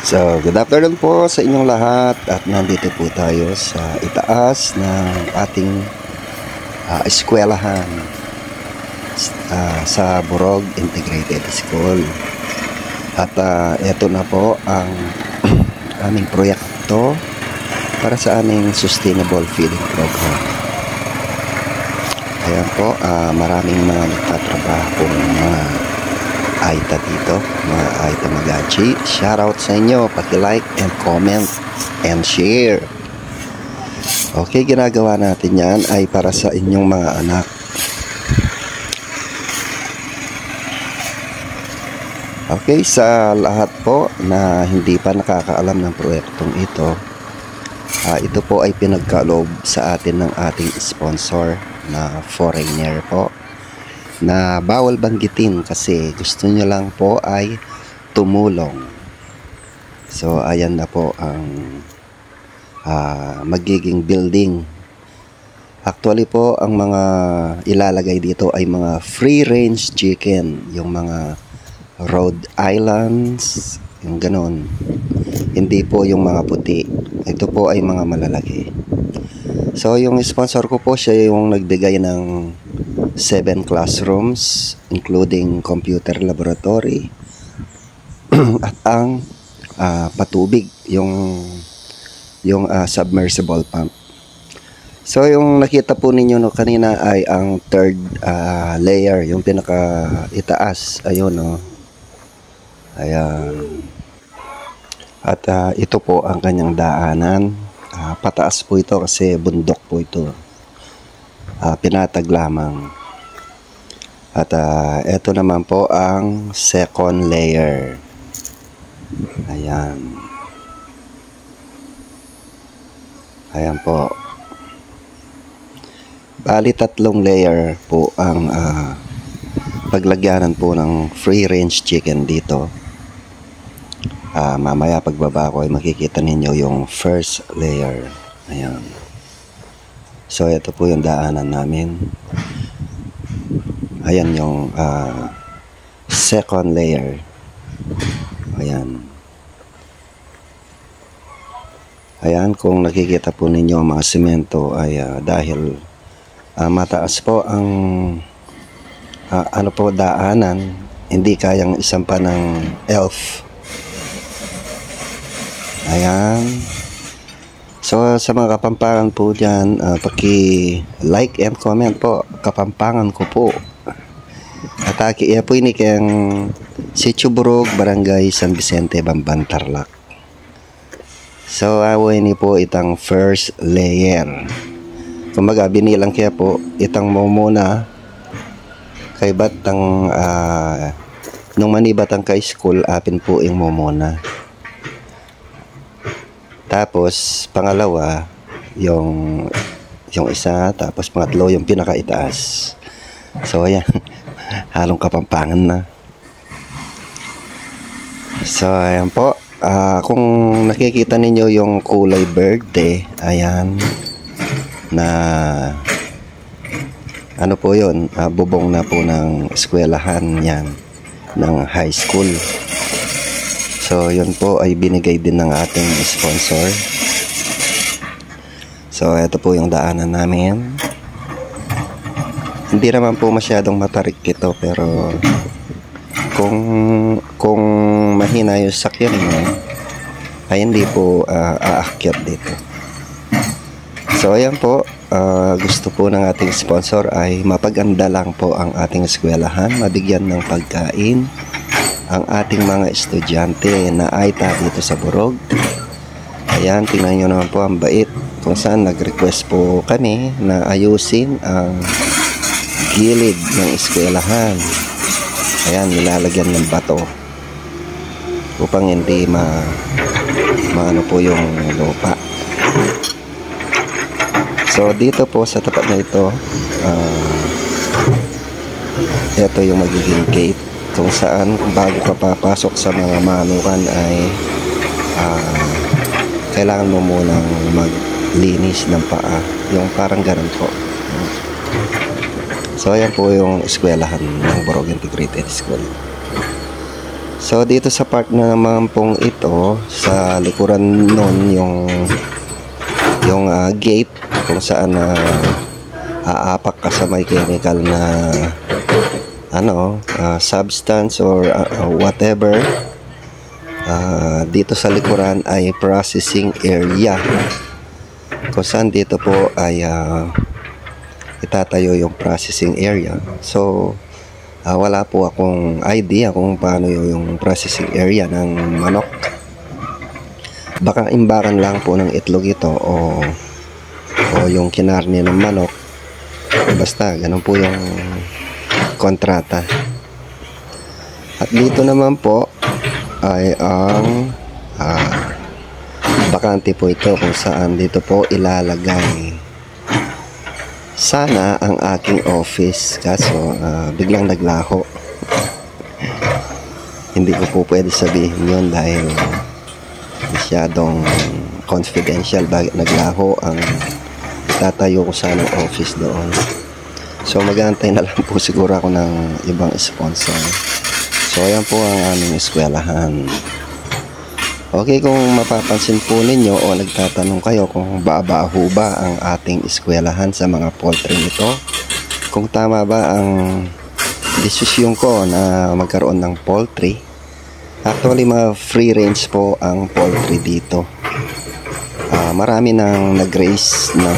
So, good afternoon po sa inyong lahat at nandito po tayo sa itaas ng ating eskwelahan sa Burog Integrated School. At ito na po ang aming proyekto para sa aming Sustainable Feeding Program. Ayan po, maraming mga nagtatrabaho pong mga Aita dito, mga Aita Magachi. Shoutout sa inyo, paki-like and comment and share. Okay, ginagawa natin yan ay para sa inyong mga anak. Okay, sa lahat po na hindi pa nakakaalam ng proyektong ito, ito po ay pinagkaloob sa atin ng ating sponsor na foreigner po, na bawal banggitin kasi gusto nyo lang po ay tumulong. So ayan na po ang magiging building. Actually po ang mga ilalagay dito ay mga free range chicken, yung mga Rhode Islands, yung ganon. Hindi po yung mga puti, ito po ay mga malalaki. So yung sponsor ko po, siya yung nagbigay ng 7 classrooms including computer laboratory at ang patubig, yung submersible pump. So yung nakita po ninyo kanina ay ang third layer, yung pinaka itaas, ayun no. Ayan. At ito po ang kanyang daanan. Pataas po ito kasi bundok po ito. Pinatag lamang. At ito naman po ang second layer. Ayan. Ayan po. Bali 3 layer po ang paglagyanan po ng free range chicken dito. Mamaya pagbaba ko ay makikita ninyo yung first layer. Ayan. So ito po yung daanan namin. Ayan yung second layer. Ayan. Ayan, kung nakikita po ninyo mga semento ay dahil mataas po ang daanan, hindi kayang isampa ng elf. Ayan. So sa mga Kapampangan po dyan, paki-like and comment po, Kapampangan ko po. At iya po ini kayang Sitio Burog, Barangay San Vicente, Bamban, Tarlac. So awo ini po itang first layer. Kumbaga binilang kaya po itang mo muna kay batang nung manibatang ka school apin po ing mo muna. Tapos pangalawa yung isa, tapos pangatlo yung pinakaitaas. So ayan, halong Kapampangan na. So ayan po, kung nakikita ninyo yung kulay verde, ayan, na ano po yun, bubong na po ng eskwelahan yan, ng high school. So yun po ay binigay din ng ating sponsor. So ito po yung daanan namin. Hindi naman po masyadong matarik ito, pero kung mahina yung sakyan mo ay hindi po aakyat dito. So ayan po, gusto po ng ating sponsor ay mapaganda lang po ang ating eskwelahan, mabigyan ng pagkain ang ating mga estudyante na Aita dito sa Burog. Ayan, tingnan nyo naman po ang bait, kung saan nag-request po kami na ayusin ang gilid ng eskwelahan. Ayan, nilalagyan ng bato upang hindi maano po yung lupa. So dito po sa tapat na ito, ito yung magiging gate kung saan bago ka papasok sa mga manukan ay kailangan mo munang maglinis ng paa, yung parang ganun po. So ayan po yung eskwelahan ng Burog Integrated School. So dito sa part na naman pong ito, sa likuran nun yung gate kung saan aapak ka sa may chemical na substance or whatever. Dito sa likuran ay processing area kung saan dito po ay itatayo yung processing area. So wala po akong idea kung paano yung processing area ng manok. Baka imbakan lang po ng itlog ito o yung kinarne ng manok. Basta ganun po yung kontrata. At dito naman po ay ang bakante po ito kung saan dito po ilalagay sana ang aking office, kaso biglang naglaho. Hindi ko po pwede sabihin yun dahil masyadong confidential. Bakit naglaho ang tatayo ko sana ng office doon. So mag-aantay na lang po siguro ako ng ibang sponsor. So ayan po ang aming eskwelahan. Okay, kung mapapansin po ninyo o nagtatanong kayo kung baabaho ba ang ating eskwelahan sa mga poultry nito, kung tama ba ang desisyon ko na magkaroon ng poultry. Actually, mga free range po ang poultry dito. Marami nang nag-raise ng